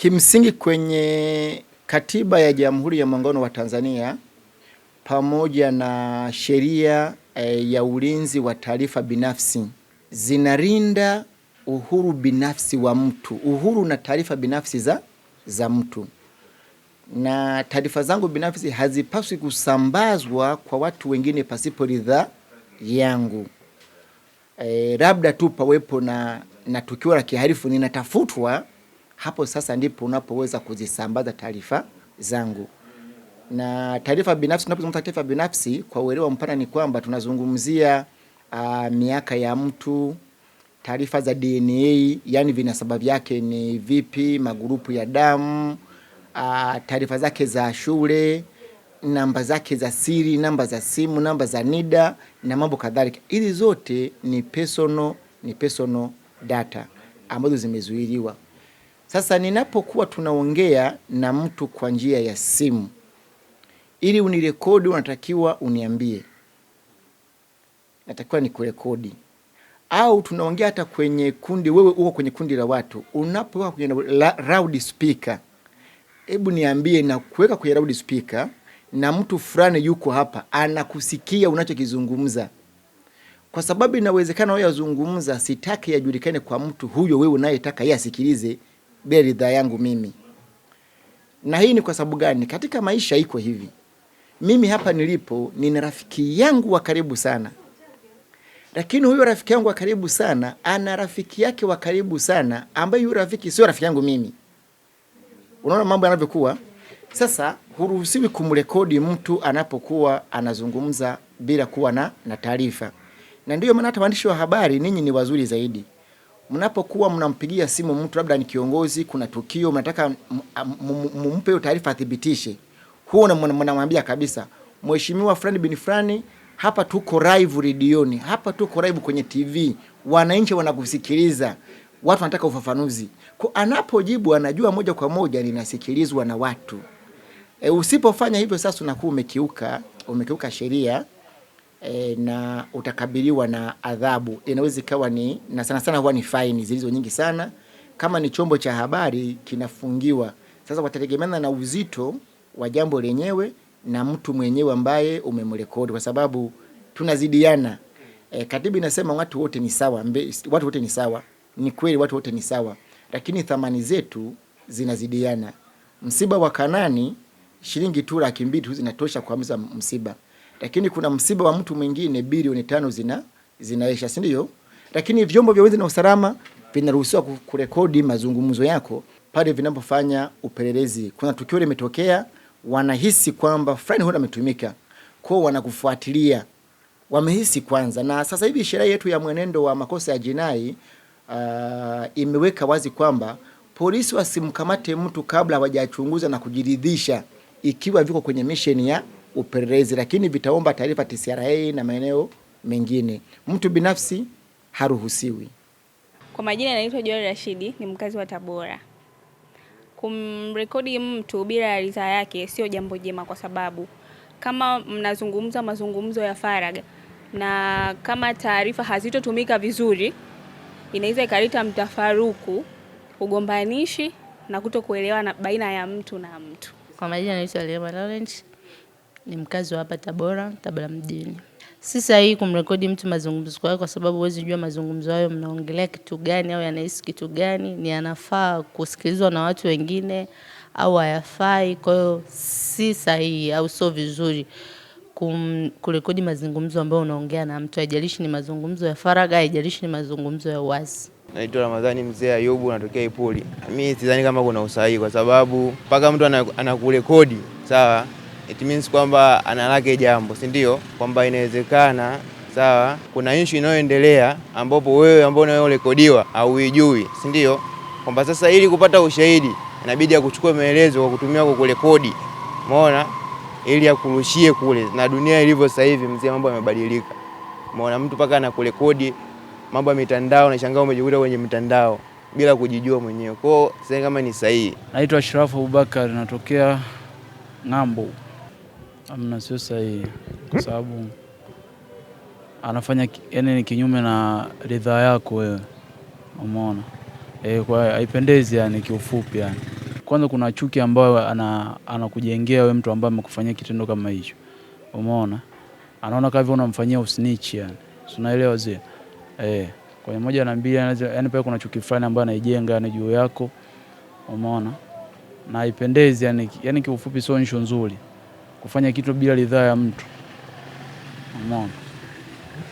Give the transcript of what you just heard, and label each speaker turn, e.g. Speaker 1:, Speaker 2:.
Speaker 1: Kimsingi kwenye katiba ya Jamhuri ya Muungano wa Tanzania pamoja na sheria ya ulinzi wa taarifa binafsi zinalinda uhuru binafsi wa mtu, uhuru na taarifa binafsi za mtu. Na taarifa zangu binafsi hazipaswi kusambazwa kwa watu wengine pasipo ridhaa yangu. Labda tu pawepo na tukio la kihalifu ninatafutwa, hapo sasa ndipo unapoweza kuzisambaza taarifa zangu. Na taarifa binafsi, tunapozungumza taarifa binafsi kwa uelewa mpana ni kwamba tunazungumzia miaka ya mtu, taarifa za DNA, yani vinasaba vyake ni vipi, magrupu ya damu, taarifa zake za shule, namba zake za siri, namba za simu, namba za NIDA na mambo kadhalika. Hizi zote ni personal data ambazo zimezuiliwa. Sasa ninapokuwa tunaongea na mtu kwa njia ya simu, ili unirekodi unatakiwa uniambie, natakiwa nikurekodi. Au tunaongea hata kwenye kundi, wewe uko kwenye kundi la watu, unapokuwa kwenye loud speaker, hebu niambie na kuweka kwenye loud speaker na mtu fulani yuko hapa anakusikia unachokizungumza. Kwa sababu inawezekana wewe yazungumza sitaki yajulikane kwa mtu huyo wewe unayetaka yeye asikilize bila ridhaa yangu mimi. Na hii ni kwa sababu gani? Katika maisha iko hivi. Mimi hapa nilipo nina rafiki yangu wa karibu sana. Lakini huyo rafiki yangu wa karibu sana ana rafiki yake wa karibu sana ambaye huyo rafiki sio rafiki yangu mimi. Unaona mambo yanavyokuwa? Sasa huruhusiwi kumrekodi mtu anapokuwa anazungumza bila kuwa na taarifa. Na ndio maana hata waandishi wa habari ninyi ni wazuri zaidi. Mnapokuwa mnampigia simu mtu, labda ni kiongozi, kuna tukio mnataka mumpe hiyo taarifa athibitishe, huo mnamwambia kabisa, mheshimiwa fulani bin fulani, hapa tuko live redioni, hapa tuko live kwenye TV, wananchi wanakusikiliza, watu wanataka ufafanuzi. Kwa anapojibu anajua moja kwa moja ninasikilizwa na watu. Usipofanya hivyo sasa unakuwa umekiuka sheria na utakabiliwa na adhabu. Inaweza ikawa ni, na sana sana huwa ni faini zilizo nyingi sana. Kama ni chombo cha habari kinafungiwa. Sasa watategemeana na uzito wa jambo lenyewe na mtu mwenyewe ambaye umemrekodi, kwa sababu tunazidiana. Katiba inasema watu wote ni sawa, watu wote ni sawa. Ni kweli watu wote ni sawa, lakini thamani zetu zinazidiana. Msiba wa Kanani shilingi tu 200,000 tu zinatosha kuamza msiba. Lakini kuna msiba wa mtu mwingine bilioni 5 zinaisha, si ndio? Lakini vyombo vya ulinzi na usalama vinaruhusiwa kurekodi mazungumzo yako pale vinapofanya upelelezi. Kuna tukio limetokea, wanahisi kwamba fulani huyo ametumika, kwa wanakufuatilia. Wamehisi kwanza. Na sasa hivi sheria yetu ya mwenendo wa makosa ya jinai imeweka wazi kwamba polisi wasimkamate mtu kabla hawajachunguza na kujiridhisha ikiwa viko kwenye mission ya upelelezi, lakini vitaomba taarifa TCRA na maeneo mengine. Mtu binafsi haruhusiwi.
Speaker 2: Kwa majina naitwa Joel Rashidi, ni mkazi wa Tabora. Kumrekodi mtu bila ridhaa yake sio jambo jema, kwa sababu kama mnazungumza mazungumzo ya faragha na kama taarifa hazitotumika vizuri, inaweza ikaleta mtafaruku, ugombanishi na kutokuelewana baina ya mtu na mtu.
Speaker 3: Kwa majina naitwa Lema Lawrence, ni mkazi wa hapa Tabora mjini. Si sahihi kumrekodi mtu mazungumzo yake, kwa sababu huwezi jua mazungumzo hayo mnaongelea kitu gani au yanahisi kitu gani, ni yanafaa kusikilizwa na watu wengine au hayafai. Kwa hiyo si sahihi au sio vizuri kurekodi mazungumzo ambayo unaongea na mtu, haijalishi ni mazungumzo ya faragha, haijalishi ni mazungumzo ya wazi.
Speaker 4: Naitwa Ramadhani Mzee Ayubu, natokea Ipuli. Mimi sidhani kama kuna usahihi, kwa sababu mpaka mtu anakurekodi, sawa, it means kwamba analake jambo, si ndio? Kwamba inawezekana, sawa, kuna issue inayoendelea ambapo wewe ambao unayorekodiwa au huijui, si ndio? Kwamba sasa ili kupata ushahidi inabidi akuchukue maelezo kwa kutumia kukurekodi. Umeona? Ili akurushie kule. Na dunia ilivyo sasa hivi mzee, mambo yamebadilika. Umeona, mtu paka anakurekodi mambo ya mitandao, na shangaa umejikuta kwenye mitandao bila kujijua mwenyewe. Kwa hiyo sasa kama ni sahihi.
Speaker 5: Naitwa Ashrafu Abubakar, natokea Ng'ambo. Amna, sio sahihi, kwa sababu anafanya yani ni kinyume na ridhaa yako wewe. Umeona? Kwa haipendezi yani, kiufupi yani. kwanza kuna chuki ambayo anakujengea wewe mtu ambaye amekufanyia kitendo kama hicho. Umeona? Anaona kama vile unamfanyia usnitch yani. Unaelewa zile? Kwa moja na mbili yani pale kuna chuki fulani ambayo anaijenga yani juu yako. Umeona? Na haipendezi yani kiufupi sio issue nzuri kufanya kitu bila ridhaa ya mtu. Umeona?